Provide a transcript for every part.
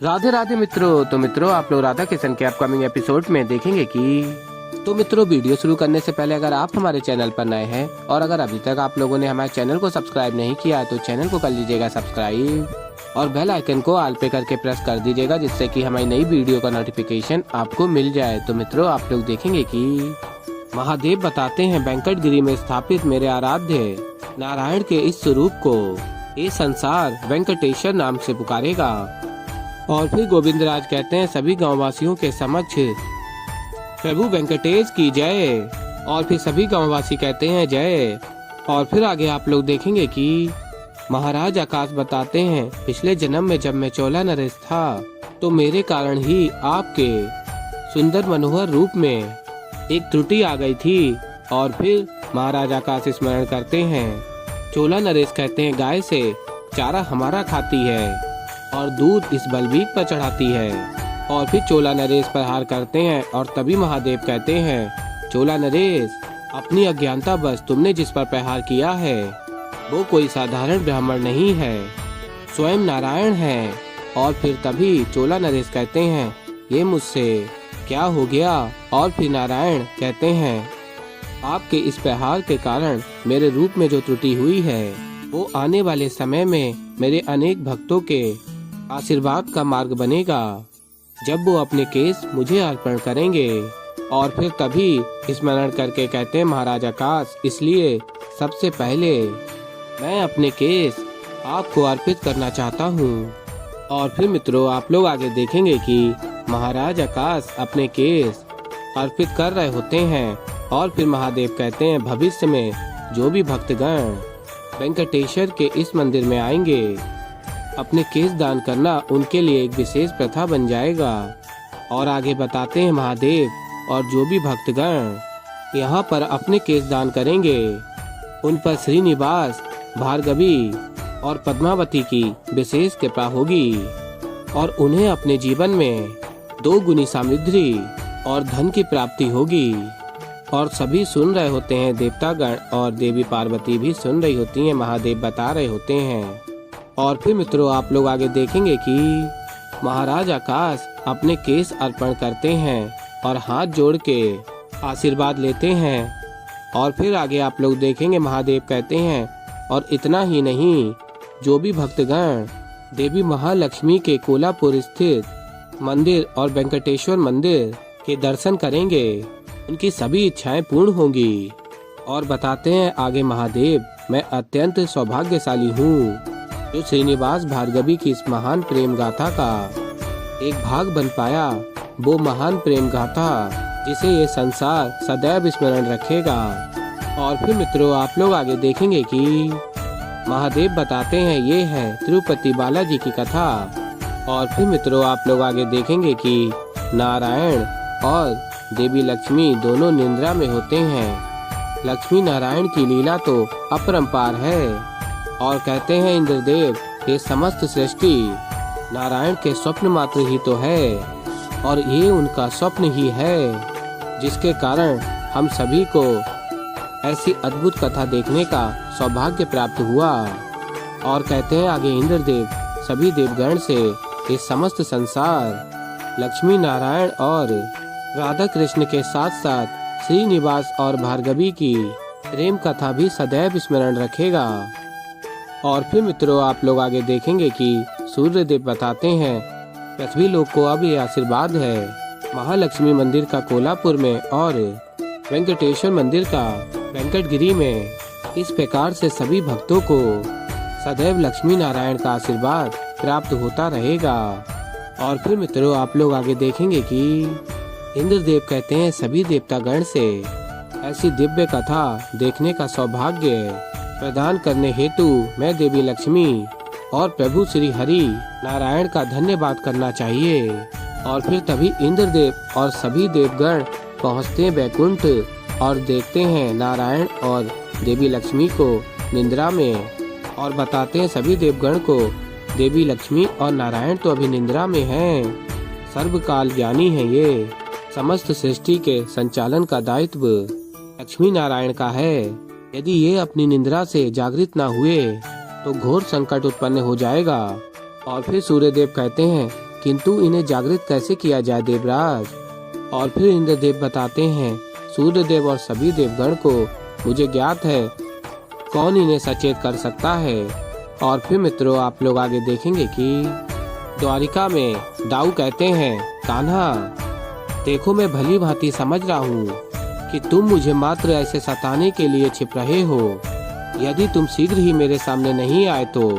राधे राधे मित्रों। तो मित्रों आप लोग राधा किशन के अपकमिंग एपिसोड में देखेंगे कि मित्रों वीडियो शुरू करने से पहले अगर आप हमारे चैनल पर नए हैं और अगर अभी तक आप लोगों ने हमारे चैनल को सब्सक्राइब नहीं किया है तो चैनल को कर लीजिएगा सब्सक्राइब और बेल आइकन को ऑल पे करके प्रेस कर दीजिएगा जिससे कि हमारी नई वीडियो का नोटिफिकेशन आपको मिल जाए। तो मित्रों आप लोग देखेंगे कि महादेव बताते हैं वेंकटगिरी में स्थापित मेरे आराध्य नारायण के इस स्वरूप को ये संसार वेंकटेश्वर नाम से पुकारेगा। और फिर गोविंदराज कहते हैं सभी गांववासियों के समक्ष प्रभु वेंकटेश की जय। और फिर सभी गांववासी कहते हैं जय। और फिर आगे आप लोग देखेंगे कि महाराज आकाश बताते हैं पिछले जन्म में जब मैं चोला नरेश था तो मेरे कारण ही आपके सुंदर मनोहर रूप में एक त्रुटि आ गई थी। और फिर महाराज आकाश स्मरण करते हैं। चोला नरेश कहते हैं गाय से चारा हमारा खाती है और दूध इस बलबीक पर चढ़ाती है। और फिर चोला नरेश प्रहार करते हैं और तभी महादेव कहते हैं चोला नरेश अपनी अज्ञानता बस तुमने जिस पर प्रहार किया है वो कोई साधारण ब्राह्मण नहीं है, स्वयं नारायण है। और फिर तभी चोला नरेश कहते हैं ये मुझसे क्या हो गया। और फिर नारायण कहते हैं आपके इस प्रहार के कारण मेरे रूप में जो त्रुटि हुई है वो आने वाले समय में मेरे अनेक भक्तों के आशीर्वाद का मार्ग बनेगा जब वो अपने केस मुझे अर्पण करेंगे। और फिर तभी स्मरण करके कहते हैं महाराज आकाश इसलिए सबसे पहले मैं अपने केस आपको अर्पित करना चाहता हूँ। और फिर मित्रों आप लोग आगे देखेंगे कि महाराज आकाश अपने केस अर्पित कर रहे होते हैं। और फिर महादेव कहते हैं भविष्य में जो भी भक्तगण वेंकटेश्वर के इस मंदिर में आएंगे अपने केस दान करना उनके लिए एक विशेष प्रथा बन जाएगा। और आगे बताते हैं महादेव और जो भी भक्तगण यहाँ पर अपने केस दान करेंगे उन पर श्रीनिवास भार्गवी और पद्मावती की विशेष कृपा होगी और उन्हें अपने जीवन में 2 गुनी समृद्धि और धन की प्राप्ति होगी। और सभी सुन रहे होते हैं, देवतागण और देवी पार्वती भी सुन रही होती हैं, महादेव बता रहे होते हैं। और फिर मित्रों आप लोग आगे देखेंगे कि महाराज आकाश अपने केस अर्पण करते हैं और हाथ जोड़ के आशीर्वाद लेते हैं। और फिर आगे आप लोग देखेंगे महादेव कहते हैं और इतना ही नहीं जो भी भक्तगण देवी महालक्ष्मी के कोलापुर स्थित मंदिर और वेंकटेश्वर मंदिर के दर्शन करेंगे उनकी सभी इच्छाएं पूर्ण होंगी। और बताते हैं आगे महादेव मैं अत्यंत सौभाग्यशाली हूँ जो श्रीनिवास भार्गवी की इस महान प्रेम गाथा का एक भाग बन पाया। वो महान प्रेम गाथा जिसे ये संसार सदैव स्मरण रखेगा। और फिर मित्रों आप लोग आगे देखेंगे कि महादेव बताते हैं ये है तिरुपति बालाजी की कथा। और फिर मित्रों आप लोग आगे देखेंगे कि नारायण और देवी लक्ष्मी दोनों निद्रा में होते हैं। लक्ष्मी नारायण की लीला तो अपरंपार है। और कहते हैं इंद्रदेव ये समस्त सृष्टि नारायण के स्वप्न मात्र ही तो है और ये उनका स्वप्न ही है जिसके कारण हम सभी को ऐसी अद्भुत कथा देखने का सौभाग्य प्राप्त हुआ। और कहते हैं आगे इंद्रदेव सभी देवगण से ये समस्त संसार लक्ष्मी नारायण और राधा कृष्ण के साथ साथ श्रीनिवास और भार्गवी की प्रेम कथा भी सदैव स्मरण रखेगा। और फिर मित्रों आप लोग आगे देखेंगे कि सूर्य देव बताते हैं पृथ्वी लोक को अब ये आशीर्वाद है महालक्ष्मी मंदिर का कोलापुर में और वेंकटेश्वर मंदिर का वेंकटगिरी में इस प्रकार से सभी भक्तों को सदैव लक्ष्मी नारायण का आशीर्वाद प्राप्त होता रहेगा। और फिर मित्रों आप लोग आगे देखेंगे कि इंद्रदेव कहते हैं सभी देवतागण से ऐसी दिव्य कथा देखने का सौभाग्य प्रदान करने हेतु मैं देवी लक्ष्मी और प्रभु श्री हरि नारायण का धन्यवाद करना चाहिए। और फिर तभी इंद्रदेव और सभी देवगण पहुँचते हैं बैकुंठ और देखते हैं नारायण और देवी लक्ष्मी को निद्रा में। और बताते हैं सभी देवगण को देवी लक्ष्मी और नारायण तो अभी निद्रा में हैं, सर्वकाल ज्ञानी है, ये समस्त सृष्टि के संचालन का दायित्व लक्ष्मी नारायण का है। यदि ये अपनी निद्रा से जागृत न हुए तो घोर संकट उत्पन्न हो जाएगा। और फिर सूर्यदेव कहते हैं किंतु इन्हें जागृत कैसे किया जाए देवराज। और फिर इंद्रदेव बताते हैं, सूर्यदेव और सभी देवगण को मुझे ज्ञात है, कौन इन्हें सचेत कर सकता है। और फिर मित्रों आप लोग आगे देखेंगे कि द्वारिका में दाऊ कहते हैं, कान्हा देखो मैं भली भांति समझ रहा हूँ कि तुम मुझे मात्र ऐसे सताने के लिए छिप रहे हो। यदि तुम शीघ्र ही मेरे सामने नहीं आए तो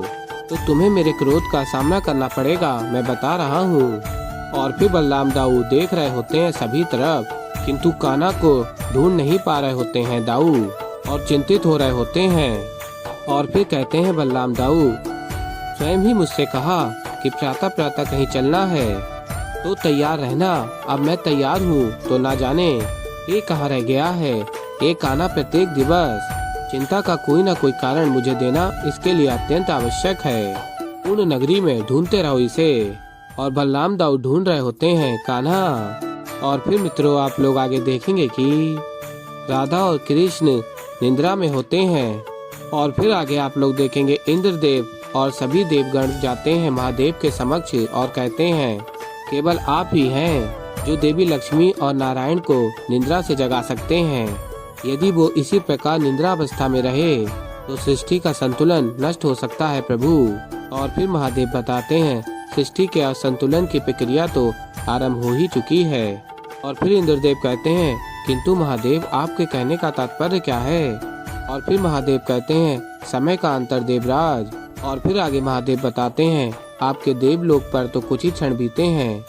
तुम्हें मेरे क्रोध का सामना करना पड़ेगा, मैं बता रहा हूँ। और फिर बलराम दाऊ देख रहे होते हैं सभी तरफ, किंतु कान्हा को ढूंढ नहीं पा रहे होते हैं दाऊ, और चिंतित हो रहे होते हैं। और फिर कहते हैं बलराम दाऊ, स्वयं ही मुझसे कहा कि प्रातः प्रातः कहीं चलना है तो तैयार रहना। अब मैं तैयार हूँ, तो ना जाने ये कहाँ रह गया है। ये कान्हा प्रत्येक दिवस चिंता का कोई ना कोई कारण मुझे देना इसके लिए अत्यंत आवश्यक है। पूर्ण नगरी में ढूंढते रहो इसे। और बलराम दाऊ ढूंढ रहे होते हैं कान्हा। और फिर मित्रों आप लोग आगे देखेंगे कि राधा और कृष्ण निद्रा में होते हैं। और फिर आगे आप लोग देखेंगे इंद्रदेव और सभी देवगण जाते हैं महादेव के समक्ष और कहते हैं, केवल आप ही हैं जो देवी लक्ष्मी और नारायण को निद्रा से जगा सकते हैं। यदि वो इसी प्रकार निद्रा अवस्था में रहे तो सृष्टि का संतुलन नष्ट हो सकता है प्रभु। और फिर महादेव बताते हैं, सृष्टि के असंतुलन की प्रक्रिया तो आरंभ हो ही चुकी है। और फिर इंद्रदेव कहते हैं, किंतु महादेव आपके कहने का तात्पर्य क्या है। और फिर महादेव कहते हैं, समय का अंतर देवराज। और फिर आगे महादेव बताते हैं, आपके देवलोक पर तो कुछ ही क्षण बीते हैं,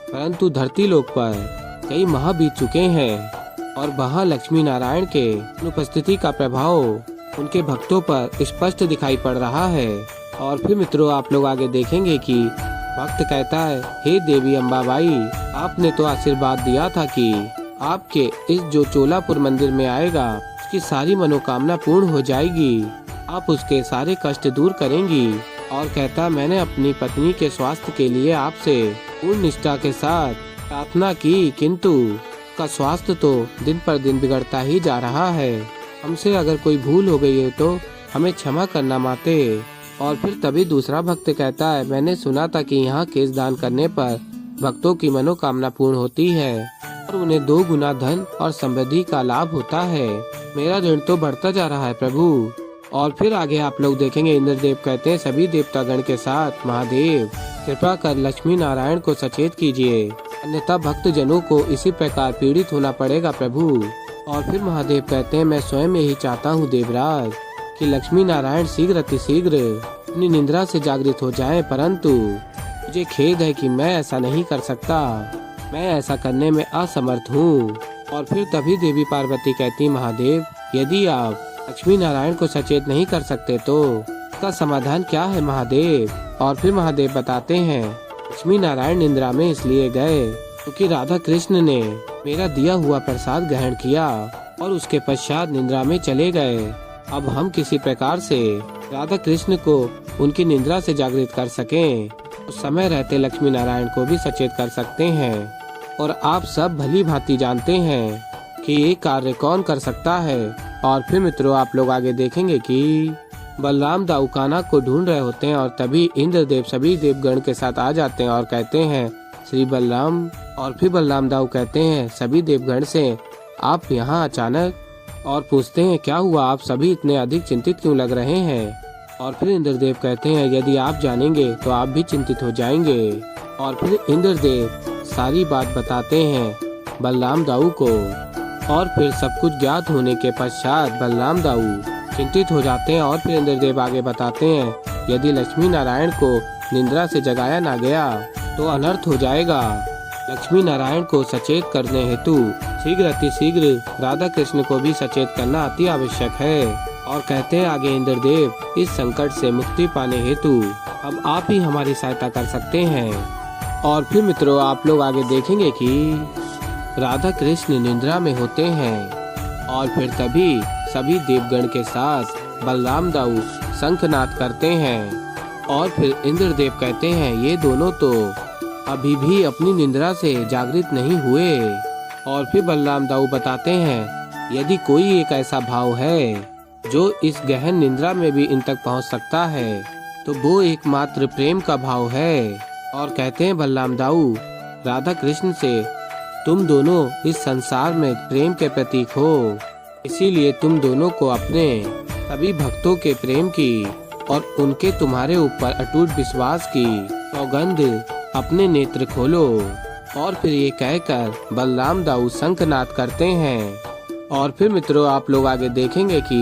परंतु धरती लोक पर कई माह बीत चुके हैं। और वहाँ लक्ष्मी नारायण के अनुपस्थिति का प्रभाव उनके भक्तों पर स्पष्ट दिखाई पड़ रहा है। और फिर मित्रों आप लोग आगे देखेंगे कि भक्त कहता है, हे देवी अम्बाबाई, आपने तो आशीर्वाद दिया था कि आपके इस जो चोलापुर मंदिर में आएगा उसकी सारी मनोकामना पूर्ण हो जाएगी, आप उसके सारे कष्ट दूर करेंगी। और कहता, मैंने अपनी पत्नी के स्वास्थ्य के लिए आपसे पूर्ण निष्ठा के साथ प्रार्थना की, किंतु का स्वास्थ्य तो दिन पर दिन बिगड़ता ही जा रहा है। हमसे अगर कोई भूल हो गई है तो हमें क्षमा करना माते। और फिर तभी दूसरा भक्त कहता है, मैंने सुना था कि यहाँ केश दान करने पर भक्तों की मनोकामना पूर्ण होती है और उन्हें 2 गुना धन और समृद्धि का लाभ होता है। मेरा ऋण तो बढ़ता जा रहा है प्रभु। और फिर आगे आप लोग देखेंगे इंद्रदेव कहते हैं, सभी देवतागण के साथ, महादेव कृपा कर लक्ष्मी नारायण को सचेत कीजिए, अन्यथा भक्त जनों को इसी प्रकार पीड़ित होना पड़ेगा प्रभु। और फिर महादेव कहते हैं, मैं स्वयं यही चाहता हूँ देवराज कि लक्ष्मी नारायण शीघ्र अतिशीघ्र अपनी निद्रा से जागृत हो जाएं, परंतु मुझे खेद है कि मैं ऐसा नहीं कर सकता, मैं ऐसा करने में असमर्थ हूँ। और फिर तभी देवी पार्वती कहती, महादेव यदि आप लक्ष्मी नारायण को सचेत नहीं कर सकते तो इसका समाधान क्या है महादेव। और फिर महादेव बताते हैं, लक्ष्मी नारायण निद्रा में इसलिए गए क्योंकि राधा कृष्ण ने मेरा दिया हुआ प्रसाद ग्रहण किया और उसके पश्चात निद्रा में चले गए। अब हम किसी प्रकार से राधा कृष्ण को उनकी निद्रा से जागृत कर सकें, उस समय रहते लक्ष्मी नारायण को भी सचेत कर सकते हैं। और आप सब भली भांति जानते हैं कि ये कार्य कौन कर सकता है। और फिर मित्रों आप लोग आगे देखेंगे कि बलराम दाऊ कान्हा को ढूंढ रहे होते हैं और तभी इंद्रदेव सभी देवगण के साथ आ जाते हैं और कहते हैं, श्री बलराम। और फिर बलराम दाऊ कहते हैं सभी देवगण से, आप यहाँ अचानक, और पूछते हैं क्या हुआ, आप सभी इतने अधिक चिंतित क्यों लग रहे हैं। और फिर इंद्रदेव कहते हैं, यदि आप जानेंगे तो आप भी चिंतित हो जाएंगे। और फिर इंद्रदेव सारी बात बताते हैं बलराम दाऊ को। और फिर सब कुछ ज्ञात होने के पश्चात बलराम दाऊ चिंतित हो जाते हैं। और फिर इंद्रदेव आगे बताते हैं, यदि लक्ष्मी नारायण को निद्रा से जगाया ना गया तो अनर्थ हो जाएगा। लक्ष्मी नारायण को सचेत करने हेतु शीघ्र अतिशीघ्र राधा कृष्ण को भी सचेत करना अति आवश्यक है। और कहते हैं आगे इंद्रदेव, इस संकट से मुक्ति पाने हेतु अब आप ही हमारी सहायता कर सकते हैं। और फिर मित्रों आप लोग आगे देखेंगे कि राधा कृष्ण निद्रा में होते हैं और फिर तभी सभी देवगण के साथ बलराम दाऊ शंखनाद करते हैं। और फिर इंद्रदेव कहते हैं, ये दोनों तो अभी भी अपनी निद्रा से जागृत नहीं हुए। और फिर बलराम दाऊ बताते हैं, यदि कोई एक ऐसा भाव है जो इस गहन निद्रा में भी इन तक पहुंच सकता है तो वो एकमात्र प्रेम का भाव है। और कहते हैं बलराम दाऊ राधा कृष्ण से, तुम दोनों इस संसार में प्रेम के प्रतीक हो, इसीलिए तुम दोनों को अपने सभी भक्तों के प्रेम की और उनके तुम्हारे ऊपर अटूट विश्वास की सौगंध अपने नेत्र खोलो। और फिर ये कहकर बलराम दाऊ शंखनाद करते हैं। और फिर मित्रों आप लोग आगे देखेंगे कि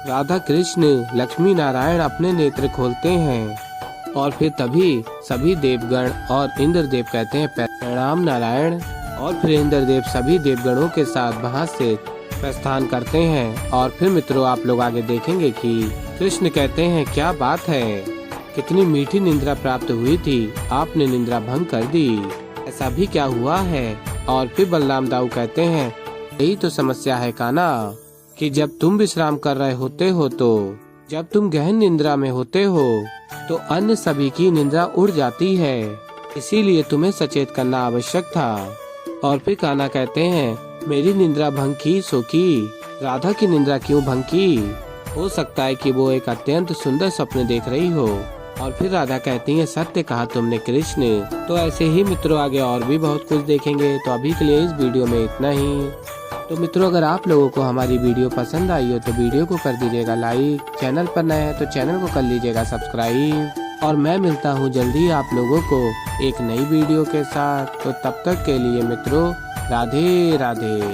राधा कृष्ण लक्ष्मी नारायण अपने नेत्र खोलते हैं और फिर तभी सभी देवगण और इंद्रदेव कहते हैं प्रणाम नारायण। और फिर इंद्रदेव सभी देवगणों के साथ वहां से प्रस्थान करते हैं। और फिर मित्रों आप लोग आगे देखेंगे कि कृष्ण कहते हैं क्या बात है, कितनी मीठी निंद्रा प्राप्त हुई थी, आपने निंद्रा भंग कर दी, ऐसा भी क्या हुआ है। और फिर बलराम दाऊ कहते हैं यही तो समस्या है कान्हा, कि जब तुम विश्राम कर रहे होते हो तो जब तुम गहन निंद्रा में होते हो तो अन्य सभी की निंद्रा उड़ जाती है, इसीलिए तुम्हें सचेत करना आवश्यक था। और फिर कान्हा कहते हैं मेरी निंद्रा भंग की सो की, राधा की निंद्रा क्यों भंग की, हो सकता है कि वो एक अत्यंत सुंदर सपने देख रही हो। और फिर राधा कहती है सत्य कहा तुमने कृष्ण। तो ऐसे ही मित्रों आगे और भी बहुत कुछ देखेंगे, तो अभी के लिए इस वीडियो में इतना ही। तो मित्रों अगर आप लोगों को हमारी वीडियो पसंद आई हो तो वीडियो को कर दीजिएगा लाइक, चैनल पर नए हैं तो चैनल को कर लीजिएगा सब्सक्राइब। और मैं मिलता हूँ जल्दी आप लोगों को एक नई वीडियो के साथ। तो तब तक के लिए मित्रों राधे राधे।